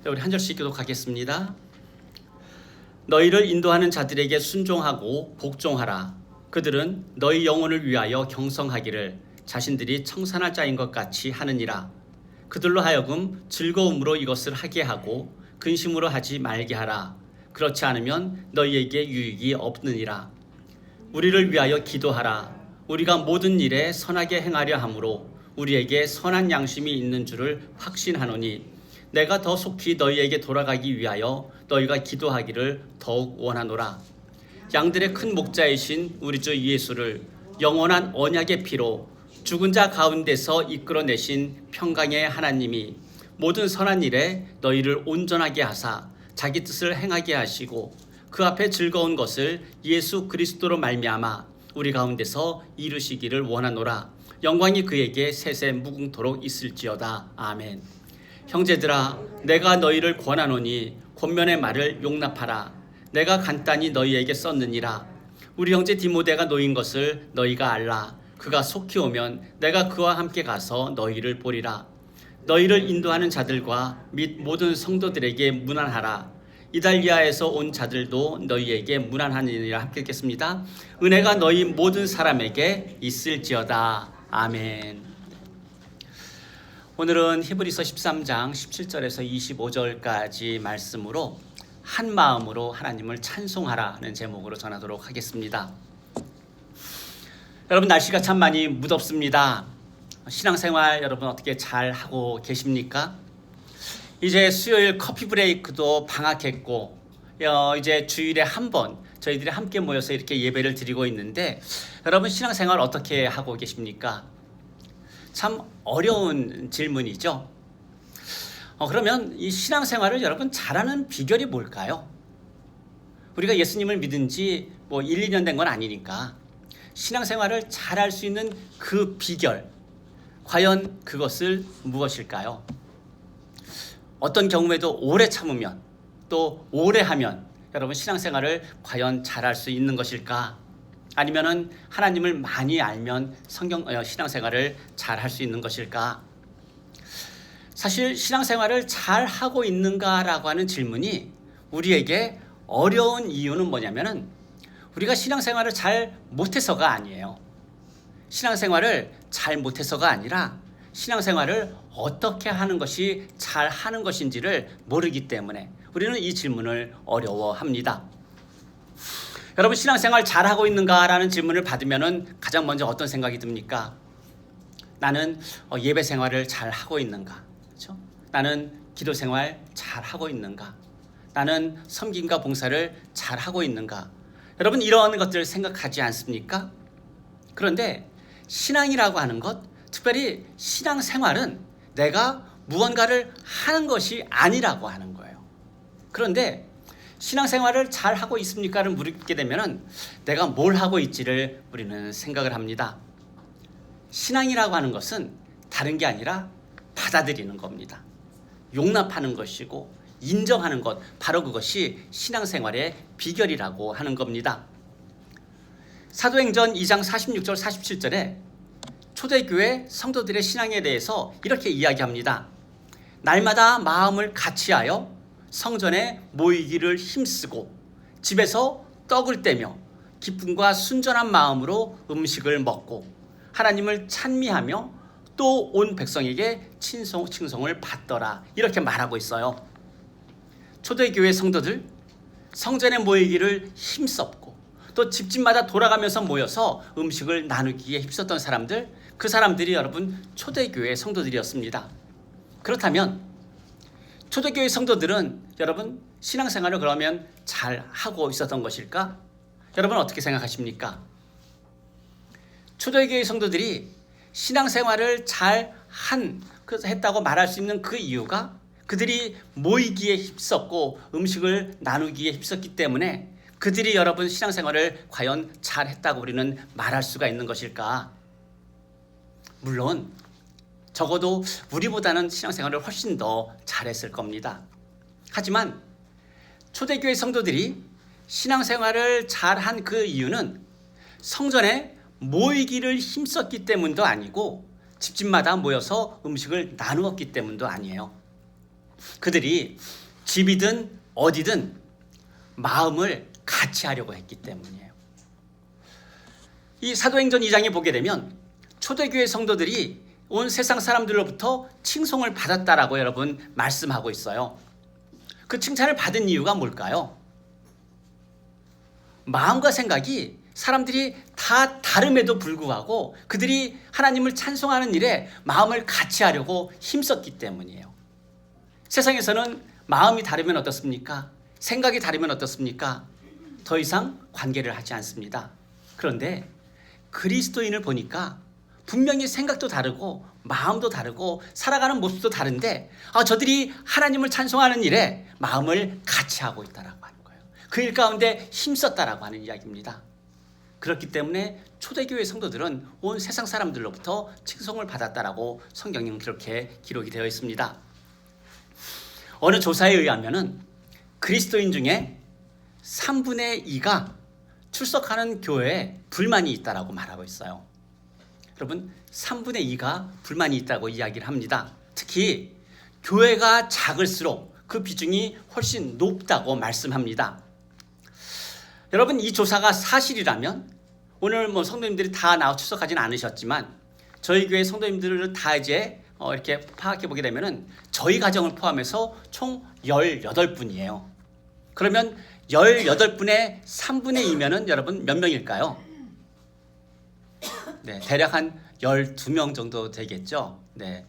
우리 한 절씩 기도하겠습니다. 너희를 인도하는 자들에게 순종하고 복종하라. 그들은 너희 영혼을 위하여 경성하기를 자신들이 청산할 자인 것 같이 하느니라. 그들로 하여금 즐거움으로 이것을 하게 하고 근심으로 하지 말게 하라. 그렇지 않으면 너희에게 유익이 없느니라. 우리를 위하여 기도하라. 우리가 모든 일에 선하게 행하려 함으로 우리에게 선한 양심이 있는 줄을 확신하노니 내가 더 속히 너희에게 돌아가기 위하여 너희가 기도하기를 더욱 원하노라. 양들의 큰 목자이신 우리 주 예수를 영원한 언약의 피로 죽은 자 가운데서 이끌어내신 평강의 하나님이 모든 선한 일에 너희를 온전하게 하사 자기 뜻을 행하게 하시고 그 앞에 즐거운 것을 예수 그리스도로 말미암아 우리 가운데서 이루시기를 원하노라. 영광이 그에게 세세 무궁토록 있을지어다. 아멘. 형제들아, 내가 너희를 권하노니 권면의 말을 용납하라. 내가 간단히 너희에게 썼느니라. 우리 형제 디모데가 놓인 것을 너희가 알라. 그가 속히 오면 내가 그와 함께 가서 너희를 보리라. 너희를 인도하는 자들과 및 모든 성도들에게 문안하라. 이달리아에서 온 자들도 너희에게 문안하느니라. 함께 읽겠습니다. 은혜가 너희 모든 사람에게 있을지어다. 아멘. 오늘은 히브리서 13장 17절에서 25절까지 말씀으로 한 마음으로 하나님을 찬송하라는 제목으로 전하도록 하겠습니다. 여러분, 날씨가 참 많이 무덥습니다. 신앙생활 여러분 어떻게 잘 하고 계십니까? 이제 수요일 커피 브레이크도 방학했고 이제 주일에 한 번 저희들이 함께 모여서 이렇게 예배를 드리고 있는데 여러분 신앙생활 어떻게 하고 계십니까? 참 어려운 질문이죠. 그러면 이 신앙생활을 여러분 잘하는 비결이 뭘까요? 우리가 예수님을 믿은 지 1, 2년 된 건 아니니까 신앙생활을 잘할 수 있는 그 비결, 과연 그것을 무엇일까요? 어떤 경우에도 오래 참으면 또 오래 하면 여러분 신앙생활을 과연 잘할 수 있는 것일까? 아니면은 하나님을 많이 알면 신앙생활을 잘할 수 있는 것일까? 사실 신앙생활을 잘 하고 있는가라고 하는 질문이 우리에게 어려운 이유는 뭐냐면은 우리가 신앙생활을 잘 못해서가 아니에요. 신앙생활을 잘 못해서가 아니라 신앙생활을 어떻게 하는 것이 잘 하는 것인지를 모르기 때문에 우리는 이 질문을 어려워합니다. 여러분 신앙생활 잘하고 있는가라는 질문을 받으면 가장 먼저 어떤 생각이 듭니까? 나는 예배 생활을 잘하고 있는가? 그렇죠? 나는 기도 생활 잘하고 있는가? 나는 섬김과 봉사를 잘하고 있는가? 여러분 이런 것들을 생각하지 않습니까? 그런데 신앙이라고 하는 것, 특별히 신앙생활은 내가 무언가를 하는 것이 아니라고 하는 거예요. 그런데 신앙생활을 잘 하고 있습니까를 물게 되면 내가 뭘 하고 있지를 우리는 생각을 합니다. 신앙이라고 하는 것은 다른 게 아니라 받아들이는 겁니다. 용납하는 것이고 인정하는 것, 바로 그것이 신앙생활의 비결이라고 하는 겁니다. 사도행전 2장 46절 47절에 초대교회 성도들의 신앙에 대해서 이렇게 이야기합니다. 날마다 마음을 같이하여 성전에 모이기를 힘쓰고 집에서 떡을 떼며 기쁨과 순전한 마음으로 음식을 먹고 하나님을 찬미하며 또 온 백성에게 칭송을 받더라. 이렇게 말하고 있어요. 초대교회 성도들 성전에 모이기를 힘썼고 또 집집마다 돌아가면서 모여서 음식을 나누기에 힘썼던 사람들, 그 사람들이 여러분 초대교회 성도들이었습니다. 그렇다면 초대교회 성도들은 여러분 신앙생활을 그러면 잘 하고 있었던 것일까? 여러분 어떻게 생각하십니까? 초대교회 성도들이 신앙생활을 했다고 말할 수 있는 그 이유가 그들이 모이기에 힘썼고 음식을 나누기에 힘썼기 때문에 그들이 여러분 신앙생활을 과연 잘했다고 우리는 말할 수가 있는 것일까? 물론 적어도 우리보다는 신앙생활을 훨씬 더 잘했을 겁니다. 하지만 초대교회 성도들이 신앙생활을 잘한 그 이유는 성전에 모이기를 힘썼기 때문도 아니고 집집마다 모여서 음식을 나누었기 때문도 아니에요. 그들이 집이든 어디든 마음을 같이 하려고 했기 때문이에요. 이 사도행전 2장에 보게 되면 초대교회 성도들이 온 세상 사람들로부터 칭송을 받았다라고 여러분 말씀하고 있어요. 그 칭찬을 받은 이유가 뭘까요? 마음과 생각이 사람들이 다 다름에도 불구하고 그들이 하나님을 찬송하는 일에 마음을 같이 하려고 힘썼기 때문이에요. 세상에서는 마음이 다르면 어떻습니까? 생각이 다르면 어떻습니까? 더 이상 관계를 하지 않습니다. 그런데 그리스도인을 보니까 분명히 생각도 다르고 마음도 다르고 살아가는 모습도 다른데 저들이 하나님을 찬송하는 일에 마음을 같이 하고 있다라고 하는 거예요. 그 일 가운데 힘썼다라고 하는 이야기입니다. 그렇기 때문에 초대교회 성도들은 온 세상 사람들로부터 칭송을 받았다라고 성경에는 그렇게 기록이 되어 있습니다. 어느 조사에 의하면은 그리스도인 중에 3분의 2가 출석하는 교회에 불만이 있다라고 말하고 있어요. 여러분, 3분의 2가 불만이 있다고 이야기를 합니다. 특히 교회가 작을수록 그 비중이 훨씬 높다고 말씀합니다. 여러분, 이 조사가 사실이라면 오늘 성도님들이 다 나와 출석하지는 않으셨지만 저희 교회 성도님들을 다 이제 이렇게 파악해 보게 되면은 저희 가정을 포함해서 총 18분이에요. 그러면 18분의 3분의 2면은 여러분 몇 명일까요? 네, 대략 한 12명 정도 되겠죠. 네.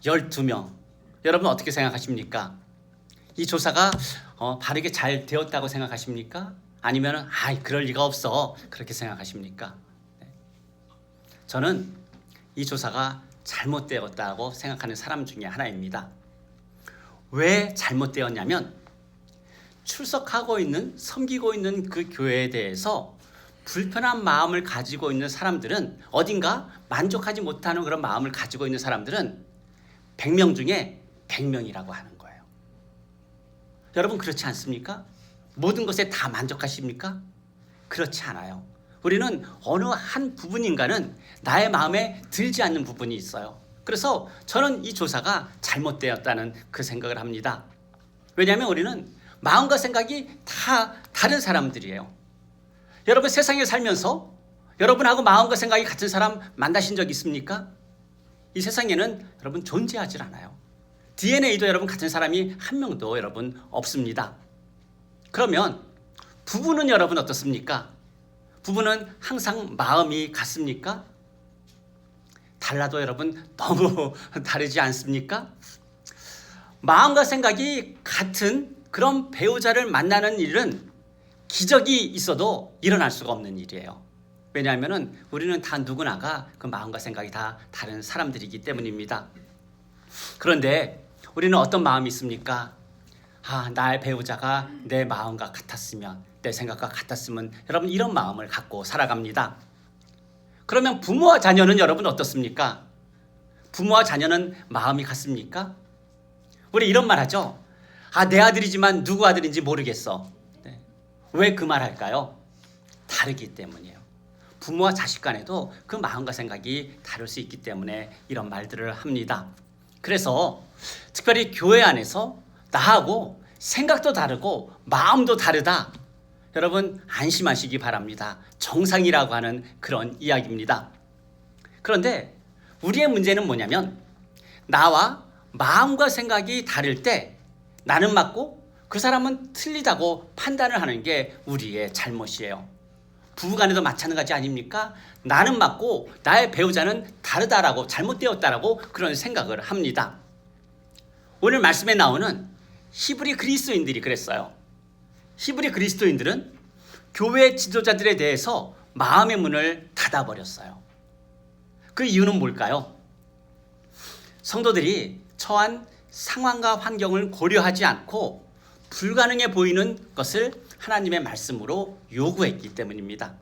12명. 여러분 어떻게 생각하십니까? 이 조사가 바르게 잘 되었다고 생각하십니까? 아니면 그럴 리가 없어 그렇게 생각하십니까? 네. 저는 이 조사가 잘못되었다고 생각하는 사람 중에 하나입니다. 왜 잘못되었냐면 출석하고 있는, 섬기고 있는 그 교회에 대해서 불편한 마음을 가지고 있는 사람들은, 어딘가 만족하지 못하는 그런 마음을 가지고 있는 사람들은 100명 중에 100명이라고 하는 거예요. 여러분 그렇지 않습니까? 모든 것에 다 만족하십니까? 그렇지 않아요. 우리는 어느 한 부분인가는 나의 마음에 들지 않는 부분이 있어요. 그래서 저는 이 조사가 잘못되었다는 그 생각을 합니다. 왜냐하면 우리는 마음과 생각이 다 다른 사람들이에요. 여러분 세상에 살면서 여러분하고 마음과 생각이 같은 사람 만나신 적 있습니까? 이 세상에는 여러분 존재하지 않아요. DNA도 여러분 같은 사람이 한 명도 여러분 없습니다. 그러면 부부는 여러분 어떻습니까? 부부는 항상 마음이 같습니까? 달라도 여러분 너무 다르지 않습니까? 마음과 생각이 같은 그런 배우자를 만나는 일은 기적이 있어도 일어날 수가 없는 일이에요. 왜냐하면 우리는 다 누구나가 그 마음과 생각이 다 다른 사람들이기 때문입니다. 그런데 우리는 어떤 마음이 있습니까? 나의 배우자가 내 마음과 같았으면, 내 생각과 같았으면, 여러분 이런 마음을 갖고 살아갑니다. 그러면 부모와 자녀는 여러분 어떻습니까? 부모와 자녀는 마음이 같습니까? 우리 이런 말 하죠. 내 아들이지만 누구 아들인지 모르겠어. 네. 왜 그 말 할까요? 다르기 때문이에요. 부모와 자식 간에도 그 마음과 생각이 다를 수 있기 때문에 이런 말들을 합니다. 그래서 특별히 교회 안에서 나하고 생각도 다르고 마음도 다르다. 여러분 안심하시기 바랍니다. 정상이라고 하는 그런 이야기입니다. 그런데 우리의 문제는 뭐냐면 나와 마음과 생각이 다를 때 나는 맞고 그 사람은 틀리다고 판단을 하는 게 우리의 잘못이에요. 부부간에도 마찬가지 아닙니까? 나는 맞고 나의 배우자는 다르다라고, 잘못되었다라고 그런 생각을 합니다. 오늘 말씀에 나오는 히브리 그리스도인들이 그랬어요. 히브리 그리스도인들은 교회 지도자들에 대해서 마음의 문을 닫아버렸어요. 그 이유는 뭘까요? 성도들이 처한 상황과 환경을 고려하지 않고 불가능해 보이는 것을 하나님의 말씀으로 요구했기 때문입니다.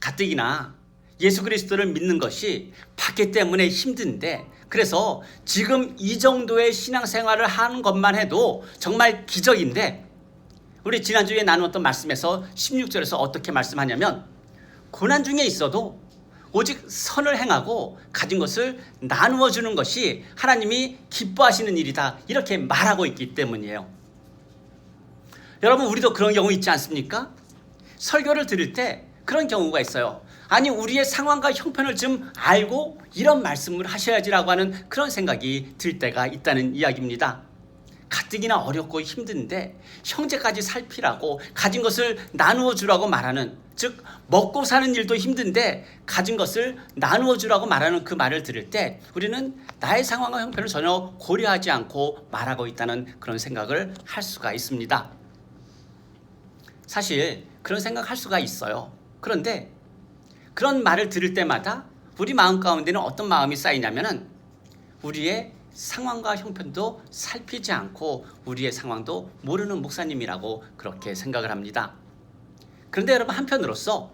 가뜩이나 예수 그리스도를 믿는 것이 받기 때문에 힘든데, 그래서 지금 이 정도의 신앙생활을 하는 것만 해도 정말 기적인데, 우리 지난주에 나누었던 말씀에서 16절에서 어떻게 말씀하냐면 고난 중에 있어도 오직 선을 행하고 가진 것을 나누어 주는 것이 하나님이 기뻐하시는 일이다, 이렇게 말하고 있기 때문이에요. 여러분, 우리도 그런 경우 있지 않습니까? 설교를 들을 때 그런 경우가 있어요. 아니, 우리의 상황과 형편을 좀 알고 이런 말씀을 하셔야지라고 하는 그런 생각이 들 때가 있다는 이야기입니다. 가뜩이나 어렵고 힘든데 형제까지 살피라고, 가진 것을 나누어 주라고 말하는, 즉 먹고 사는 일도 힘든데 가진 것을 나누어 주라고 말하는 그 말을 들을 때 우리는 나의 상황과 형편을 전혀 고려하지 않고 말하고 있다는 그런 생각을 할 수가 있습니다. 사실 그런 생각할 수가 있어요. 그런데 그런 말을 들을 때마다 우리 마음 가운데는 어떤 마음이 쌓이냐면은 우리의 상황과 형편도 살피지 않고 우리의 상황도 모르는 목사님이라고 그렇게 생각을 합니다. 그런데 여러분, 한편으로서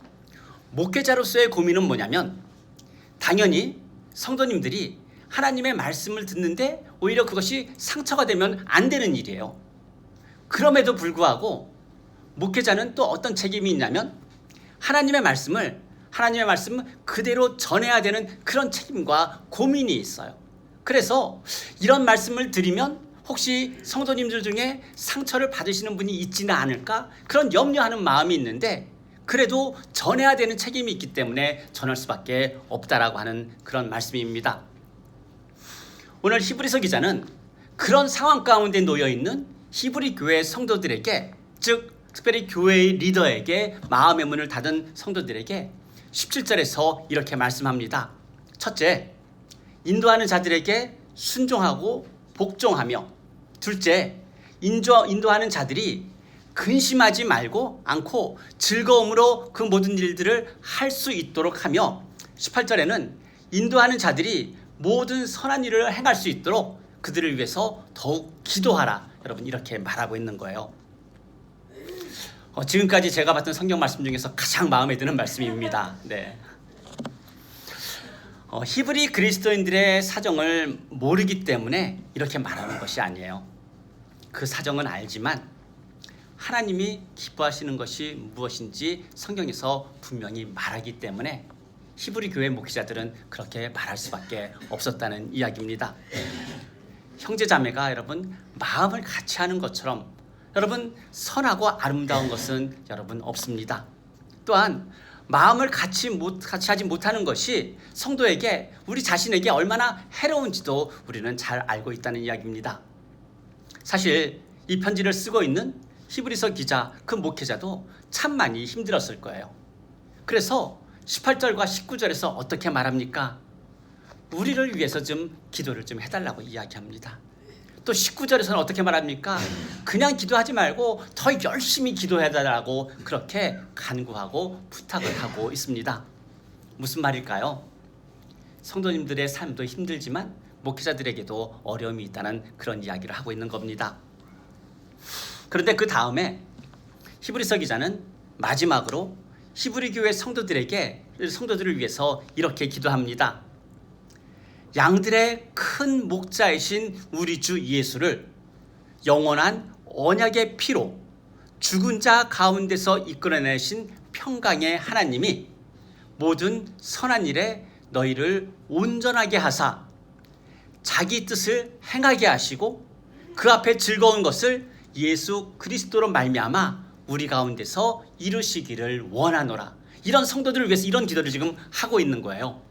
목회자로서의 고민은 뭐냐면, 당연히 성도님들이 하나님의 말씀을 듣는데 오히려 그것이 상처가 되면 안 되는 일이에요. 그럼에도 불구하고 목회자는 또 어떤 책임이 있냐면 하나님의 말씀 그대로 전해야 되는 그런 책임과 고민이 있어요. 그래서 이런 말씀을 드리면 혹시 성도님들 중에 상처를 받으시는 분이 있지는 않을까, 그런 염려하는 마음이 있는데 그래도 전해야 되는 책임이 있기 때문에 전할 수밖에 없다라고 하는 그런 말씀입니다. 오늘 히브리서 기자는 그런 상황 가운데 놓여있는 히브리 교회 성도들에게, 즉 특별히 교회의 리더에게, 마음의 문을 닫은 성도들에게 17절에서 이렇게 말씀합니다. 첫째, 인도하는 자들에게 순종하고 복종하며, 둘째, 인도하는 자들이 근심하지 않고 즐거움으로 그 모든 일들을 할 수 있도록 하며, 18절에는 인도하는 자들이 모든 선한 일을 행할 수 있도록 그들을 위해서 더욱 기도하라. 여러분, 이렇게 말하고 있는 거예요. 지금까지 제가 봤던 성경 말씀 중에서 가장 마음에 드는 말씀입니다. 네. 히브리 그리스도인들의 사정을 모르기 때문에 이렇게 말하는 것이 아니에요. 그 사정은 알지만 하나님이 기뻐하시는 것이 무엇인지 성경에서 분명히 말하기 때문에 히브리 교회 목회자들은 그렇게 말할 수밖에 없었다는 이야기입니다. 형제자매가 여러분 마음을 같이 하는 것처럼 여러분 선하고 아름다운 것은 여러분 없습니다. 또한 마음을 같이 하지 못하는 것이 성도에게, 우리 자신에게 얼마나 해로운지도 우리는 잘 알고 있다는 이야기입니다. 사실 이 편지를 쓰고 있는 히브리서 기자, 그 목회자도 참 많이 힘들었을 거예요. 그래서 18절과 19절에서 어떻게 말합니까? 우리를 위해서 좀 기도를 좀 해달라고 이야기합니다. 또 19절에서는 어떻게 말합니까? 그냥 기도하지 말고 더 열심히 기도해달라고 그렇게 간구하고 부탁을 하고 있습니다. 무슨 말일까요? 성도님들의 삶도 힘들지만 목회자들에게도 어려움이 있다는 그런 이야기를 하고 있는 겁니다. 그런데 그 다음에 히브리서 기자는 마지막으로 히브리 교회 성도들을 위해서 이렇게 기도합니다. 양들의 큰 목자이신 우리 주 예수를 영원한 언약의 피로 죽은 자 가운데서 이끌어내신 평강의 하나님이 모든 선한 일에 너희를 온전하게 하사 자기 뜻을 행하게 하시고 그 앞에 즐거운 것을 예수 그리스도로 말미암아 우리 가운데서 이루시기를 원하노라. 이런 성도들을 위해서 이런 기도를 지금 하고 있는 거예요.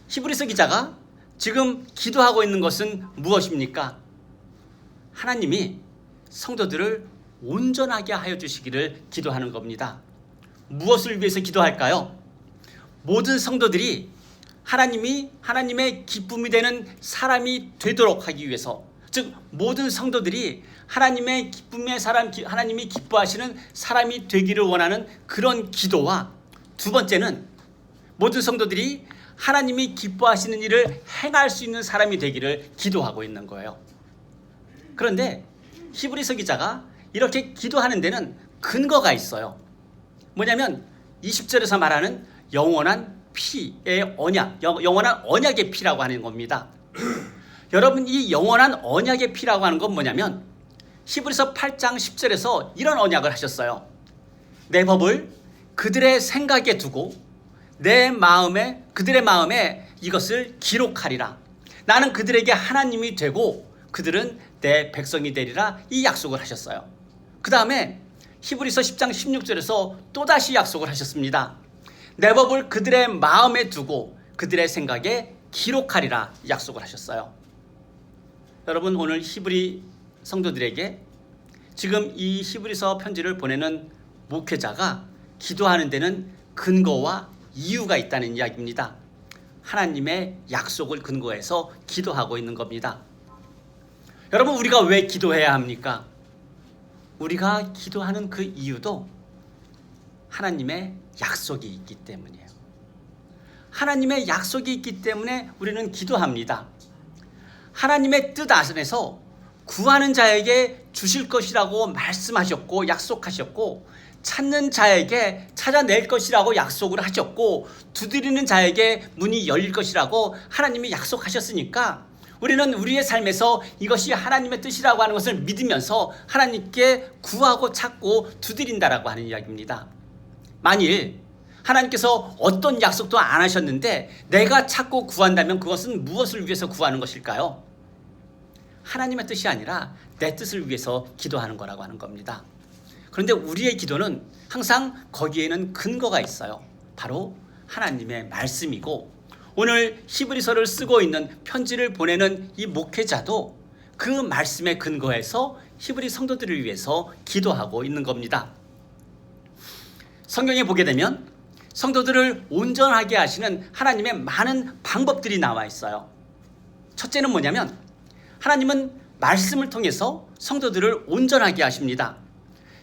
히브리서 기자가 지금 기도하고 있는 것은 무엇입니까? 하나님이 성도들을 온전하게 하여 주시기를 기도하는 겁니다. 무엇을 위해서 기도할까요? 모든 성도들이 하나님의 기쁨이 되는 사람이 되도록 하기 위해서, 즉 모든 성도들이 하나님이 기뻐하시는 사람이 되기를 원하는 그런 기도와, 두 번째는 모든 성도들이 하나님이 기뻐하시는 일을 행할 수 있는 사람이 되기를 기도하고 있는 거예요. 그런데 히브리서 기자가 이렇게 기도하는 데는 근거가 있어요. 뭐냐면 20절에서 말하는 영원한 피의 언약, 영원한 언약의 피라고 하는 겁니다. 여러분, 이 영원한 언약의 피라고 하는 건 뭐냐면 히브리서 8장 10절에서 이런 언약을 하셨어요. 내 법을 그들의 생각에 두고 그들의 마음에 이것을 기록하리라. 나는 그들에게 하나님이 되고 그들은 내 백성이 되리라. 이 약속을 하셨어요. 그 다음에 히브리서 10장 16절에서 또다시 약속을 하셨습니다. 내 법을 그들의 마음에 두고 그들의 생각에 기록하리라 약속을 하셨어요. 여러분, 오늘 히브리 성도들에게 지금 이 히브리서 편지를 보내는 목회자가 기도하는 데는 근거와 이유가 있다는 이야기입니다. 하나님의 약속을 근거해서 기도하고 있는 겁니다. 여러분, 우리가 왜 기도해야 합니까? 우리가 기도하는 그 이유도 하나님의 약속이 있기 때문이에요. 하나님의 약속이 있기 때문에 우리는 기도합니다. 하나님의 뜻 안에서 구하는 자에게 주실 것이라고 말씀하셨고 약속하셨고, 찾는 자에게 찾아낼 것이라고 약속을 하셨고, 두드리는 자에게 문이 열릴 것이라고 하나님이 약속하셨으니까 우리는 우리의 삶에서 이것이 하나님의 뜻이라고 하는 것을 믿으면서 하나님께 구하고 찾고 두드린다라고 하는 이야기입니다. 만일 하나님께서 어떤 약속도 안 하셨는데 내가 찾고 구한다면 그것은 무엇을 위해서 구하는 것일까요? 하나님의 뜻이 아니라 내 뜻을 위해서 기도하는 거라고 하는 겁니다. 그런데 우리의 기도는 항상 거기에는 근거가 있어요. 바로 하나님의 말씀이고, 오늘 히브리서를 쓰고 있는 편지를 보내는 이 목회자도 그 말씀에 근거해서 히브리 성도들을 위해서 기도하고 있는 겁니다. 성경에 보게 되면 성도들을 온전하게 하시는 하나님의 많은 방법들이 나와 있어요. 첫째는 뭐냐면 하나님은 말씀을 통해서 성도들을 온전하게 하십니다.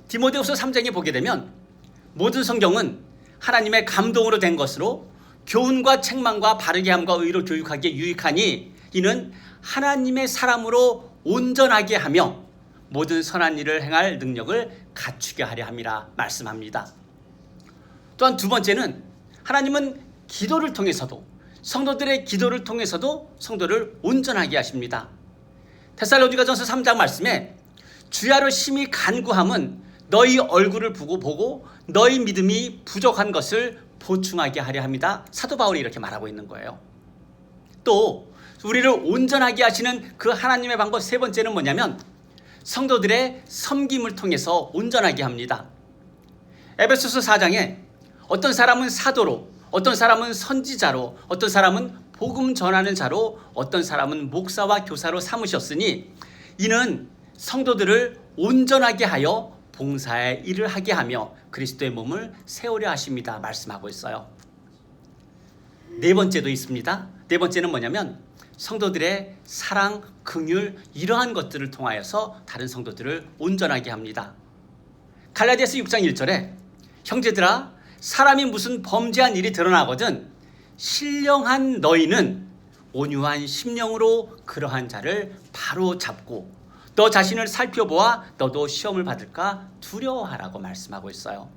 디모데후서 3장에 보게 되면 모든 성경은 하나님의 감동으로 된 것으로 교훈과 책망과 바르게 함과 의로 교육하기에 유익하니 이는 하나님의 사람으로 온전하게 하며 모든 선한 일을 행할 능력을 갖추게 하려 함이라 말씀합니다. 또한 두 번째는 하나님은 기도를 통해서도, 성도들의 기도를 통해서도 성도를 온전하게 하십니다. 데살로니가전서 3장 말씀에 주야로 심히 간구함은 너희 얼굴을 보고 너희 믿음이 부족한 것을 보충하게 하려 합니다. 사도 바울이 이렇게 말하고 있는 거예요. 또 우리를 온전하게 하시는 그 하나님의 방법 세 번째는 뭐냐면 성도들의 섬김을 통해서 온전하게 합니다. 에베소서 4장에 어떤 사람은 사도로, 어떤 사람은 선지자로, 어떤 사람은 복음 전하는 자로, 어떤 사람은 목사와 교사로 삼으셨으니 이는 성도들을 온전하게 하여 봉사의 일을 하게 하며 그리스도의 몸을 세우려 하십니다. 말씀하고 있어요. 네 번째도 있습니다. 네 번째는 뭐냐면 성도들의 사랑, 긍휼 이러한 것들을 통하여서 다른 성도들을 온전하게 합니다. 갈라디아서 6장 1절에 형제들아 사람이 무슨 범죄한 일이 드러나거든 신령한 너희는 온유한 심령으로 그러한 자를 바로 잡고 너 자신을 살펴보아 너도 시험을 받을까 두려워하라고 말씀하고 있어요.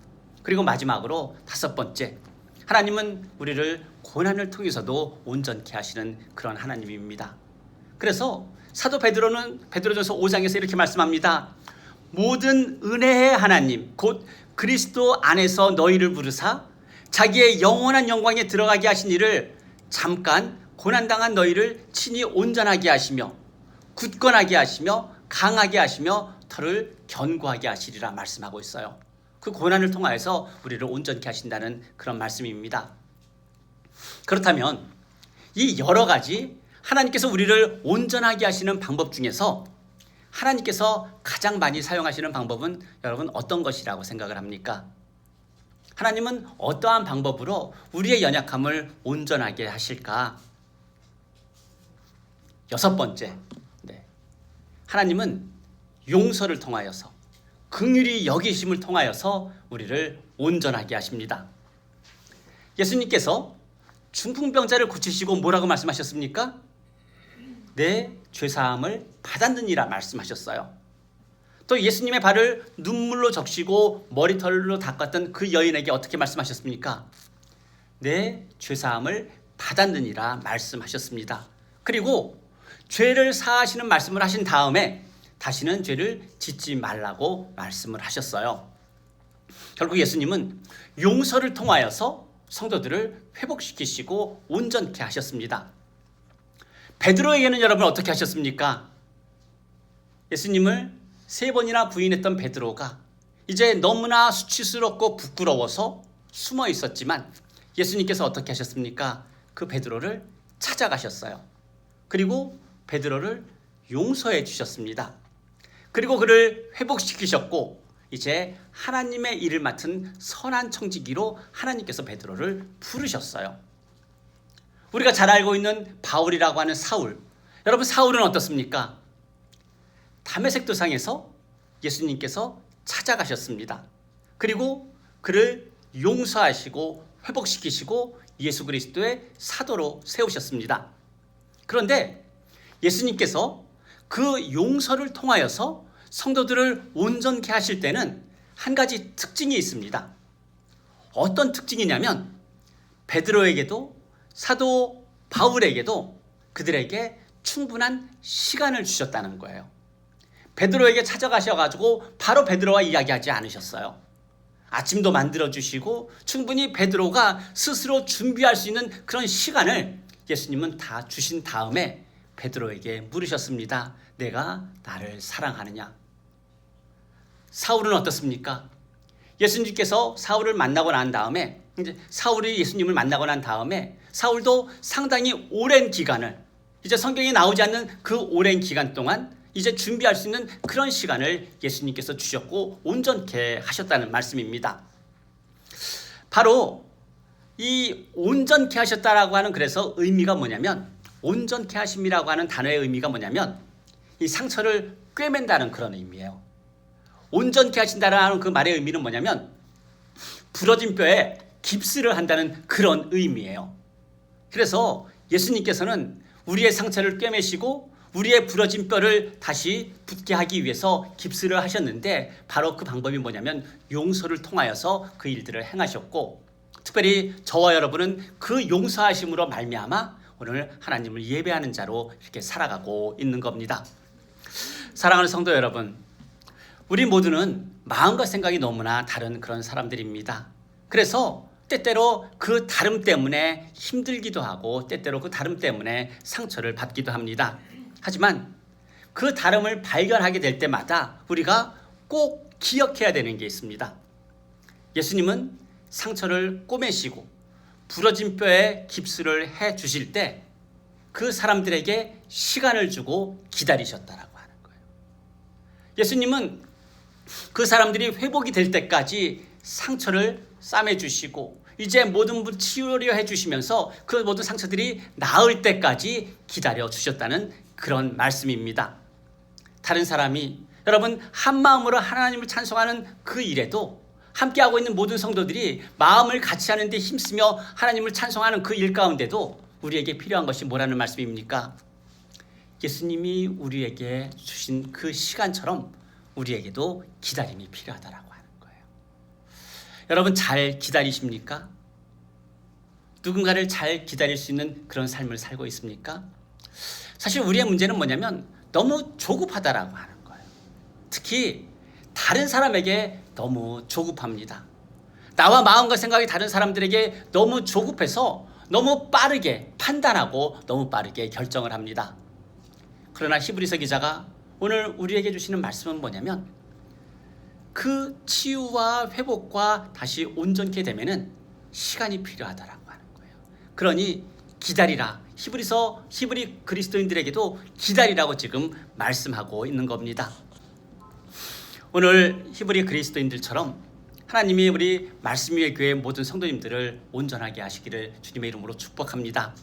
그리고 마지막으로 다섯 번째, 하나님은 우리를 고난을 통해서도 온전케 하시는 그런 하나님입니다. 그래서 사도 베드로는 베드로전서 5장에서 이렇게 말씀합니다. 모든 은혜의 하나님 곧 그리스도 안에서 너희를 부르사 자기의 영원한 영광에 들어가게 하신 이를 잠깐 고난당한 너희를 친히 온전하게 하시며 굳건하게 하시며 강하게 하시며 털을 견고하게 하시리라 말씀하고 있어요. 그 고난을 통하여서 우리를 온전케 하신다는 그런 말씀입니다. 그렇다면 이 여러 가지 하나님께서 우리를 온전하게 하시는 방법 중에서 하나님께서 가장 많이 사용하시는 방법은 여러분 어떤 것이라고 생각을 합니까? 하나님은 어떠한 방법으로 우리의 연약함을 온전하게 하실까? 여섯 번째, 하나님은 용서를 통하여서 긍휼히 여기심을 통하여서 우리를 온전하게 하십니다. 예수님께서 중풍병자를 고치시고 뭐라고 말씀하셨습니까? 내 죄사함을 받았느니라 말씀하셨어요. 또 예수님의 발을 눈물로 적시고 머리털로 닦았던 그 여인에게 어떻게 말씀하셨습니까? 내 죄사함을 받았느니라 말씀하셨습니다. 그리고 죄를 사하시는 말씀을 하신 다음에 다시는 죄를 짓지 말라고 말씀을 하셨어요. 결국 예수님은 용서를 통하여서 성도들을 회복시키시고 온전케 하셨습니다. 베드로에게는 여러분 어떻게 하셨습니까? 예수님을 3번이나 부인했던 베드로가 이제 너무나 수치스럽고 부끄러워서 숨어 있었지만 예수님께서 어떻게 하셨습니까? 그 베드로를 찾아가셨어요. 그리고 베드로를 용서해 주셨습니다. 그리고 그를 회복시키셨고 이제 하나님의 일을 맡은 선한 청지기로 하나님께서 베드로를 부르셨어요. 우리가 잘 알고 있는 바울이라고 하는 사울. 여러분, 사울은 어떻습니까? 다메섹 도상에서 예수님께서 찾아가셨습니다. 그리고 그를 용서하시고 회복시키시고 예수 그리스도의 사도로 세우셨습니다. 그런데 예수님께서 그 용서를 통하여서 성도들을 온전케 하실 때는 한 가지 특징이 있습니다. 어떤 특징이냐면 베드로에게도 사도 바울에게도 그들에게 충분한 시간을 주셨다는 거예요. 베드로에게 찾아가셔가지고 바로 베드로와 이야기하지 않으셨어요. 아침도 만들어주시고 충분히 베드로가 스스로 준비할 수 있는 그런 시간을 예수님은 다 주신 다음에 베드로에게 물으셨습니다. 내가 나를 사랑하느냐? 사울은 어떻습니까? 예수님께서 사울을 만나고 난 다음에 이제 사울이 예수님을 만나고 난 다음에 사울도 상당히 오랜 기간을 이제 성경에 나오지 않는 그 오랜 기간 동안 이제 준비할 수 있는 그런 시간을 예수님께서 주셨고 온전케 하셨다는 말씀입니다. 바로 이 온전케 하셨다라고 하는 그래서 의미가 뭐냐면 온전케 하심이라고 하는 단어의 의미가 뭐냐면 이 상처를 꿰맨다는 그런 의미예요. 온전케 하신다라는 그 말의 의미는 뭐냐면 부러진 뼈에 깁스를 한다는 그런 의미예요. 그래서 예수님께서는 우리의 상처를 꿰매시고 우리의 부러진 뼈를 다시 붙게 하기 위해서 깁스를 하셨는데 바로 그 방법이 뭐냐면 용서를 통하여서 그 일들을 행하셨고 특별히 저와 여러분은 그 용서하심으로 말미암아 오늘 하나님을 예배하는 자로 이렇게 살아가고 있는 겁니다. 사랑하는 성도 여러분, 우리 모두는 마음과 생각이 너무나 다른 그런 사람들입니다. 그래서 때때로 그 다름 때문에 힘들기도 하고 때때로 그 다름 때문에 상처를 받기도 합니다. 하지만 그 다름을 발견하게 될 때마다 우리가 꼭 기억해야 되는 게 있습니다. 예수님은 상처를 꼬매시고 부러진 뼈에 깁스를 해 주실 때 그 사람들에게 시간을 주고 기다리셨다라고 하는 거예요. 예수님은 그 사람들이 회복이 될 때까지 상처를 싸매 주시고 이제 모든 분 치유려 해 주시면서 그 모든 상처들이 나을 때까지 기다려 주셨다는 그런 말씀입니다. 다른 사람이 여러분 한 마음으로 하나님을 찬송하는 그 일에도 함께하고 있는 모든 성도들이 마음을 같이 하는 데 힘쓰며 하나님을 찬송하는 그 일 가운데도 우리에게 필요한 것이 뭐라는 말씀입니까? 예수님이 우리에게 주신 그 시간처럼 우리에게도 기다림이 필요하다라고 하는 거예요. 여러분 잘 기다리십니까? 누군가를 잘 기다릴 수 있는 그런 삶을 살고 있습니까? 사실 우리의 문제는 뭐냐면 너무 조급하다라고 하는 거예요. 특히 다른 사람에게 너무 조급합니다. 나와 마음과 생각이 다른 사람들에게 너무 조급해서 너무 빠르게 판단하고 너무 빠르게 결정을 합니다. 그러나 히브리서 기자가 오늘 우리에게 주시는 말씀은 뭐냐면 그 치유와 회복과 다시 온전케 되면은 시간이 필요하다라고 하는 거예요. 그러니 기다리라. 히브리 그리스도인들에게도 기다리라고 지금 말씀하고 있는 겁니다. 오늘 히브리 그리스도인들처럼 하나님이 우리 말씀 위의 교회 모든 성도님들을 온전하게 하시기를 주님의 이름으로 축복합니다.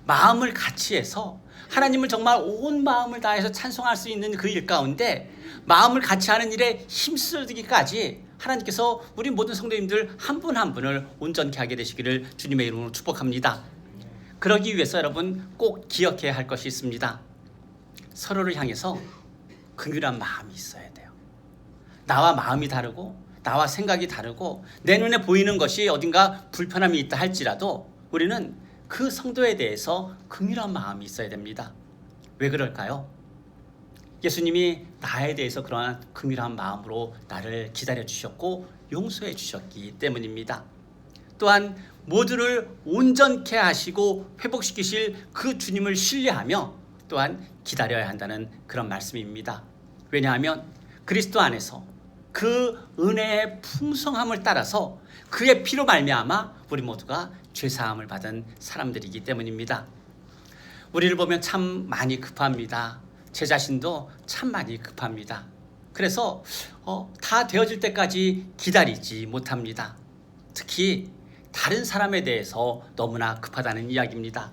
마음을 같이 해서 하나님을 정말 온 마음을 다해서 찬송할 수 있는 그 일 가운데 마음을 같이 하는 일에 힘쓰기까지 하나님께서 우리 모든 성도님들 한 분 한 분을 온전케 하게 되시기를 주님의 이름으로 축복합니다. 그러기 위해서 여러분 꼭 기억해야 할 것이 있습니다. 서로를 향해서 긍휼한 마음이 있어야 돼요. 나와 마음이 다르고 나와 생각이 다르고 내 눈에 보이는 것이 어딘가 불편함이 있다 할지라도 우리는 그 성도에 대해서 긍휼한 마음이 있어야 됩니다. 왜 그럴까요? 예수님이 나에 대해서 그러한 긍휼한 마음으로 나를 기다려 주셨고 용서해 주셨기 때문입니다. 또한 모두를 온전케 하시고 회복시키실 그 주님을 신뢰하며 또한 기다려야 한다는 그런 말씀입니다. 왜냐하면 그리스도 안에서 그 은혜의 풍성함을 따라서 그의 피로 말미암아 우리 모두가 죄사함을 받은 사람들이기 때문입니다. 우리를 보면 참 많이 급합니다. 제 자신도 참 많이 급합니다. 그래서 다 되어질 때까지 기다리지 못합니다. 특히 다른 사람에 대해서 너무나 급하다는 이야기입니다.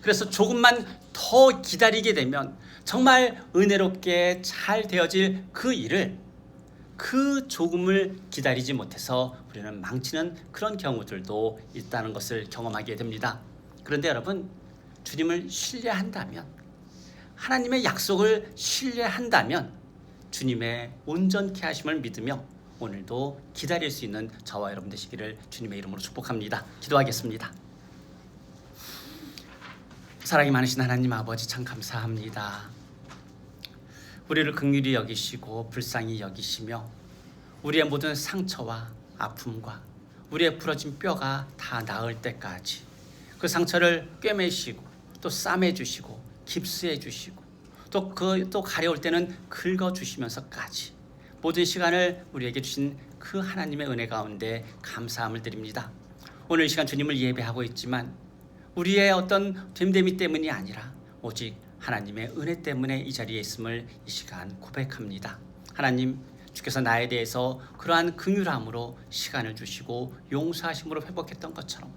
그래서 조금만 더 기다리게 되면 정말 은혜롭게 잘 되어질 그 일을 그 조금을 기다리지 못해서 우리는 망치는 그런 경우들도 있다는 것을 경험하게 됩니다. 그런데 여러분, 주님을 신뢰한다면, 하나님의 약속을 신뢰한다면 주님의 온전케 하심을 믿으며 오늘도 기다릴 수 있는 저와 여러분 되시기를 주님의 이름으로 축복합니다. 기도하겠습니다. 사랑이 많으신 하나님 아버지, 참 감사합니다. 우리를 긍휼히 여기시고 불쌍히 여기시며 우리의 모든 상처와 아픔과 우리의 부러진 뼈가 다 나을 때까지 그 상처를 꿰매시고 또 싸매주시고 깁스해주시고 또 가려울 때는 긁어주시면서까지 모든 시간을 우리에게 주신 그 하나님의 은혜 가운데 감사함을 드립니다. 오늘 이 시간 주님을 예배하고 있지만 우리의 어떤 됨됨이 때문이 아니라 오직 하나님의 은혜 때문에 이 자리에 있음을 이 시간 고백합니다. 하나님, 주께서 나에 대해서 그러한 긍휼함으로 시간을 주시고 용서하심으로 회복했던 것처럼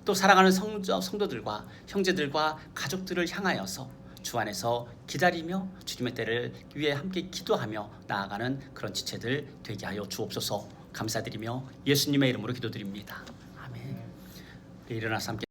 또 사랑하는 성도들과 형제들과 가족들을 향하여서 주 안에서 기다리며 주님의 때를 위해 함께 기도하며 나아가는 그런 지체들 되게 하여 주옵소서. 감사드리며 예수님의 이름으로 기도드립니다. 아멘. 일어나서 함께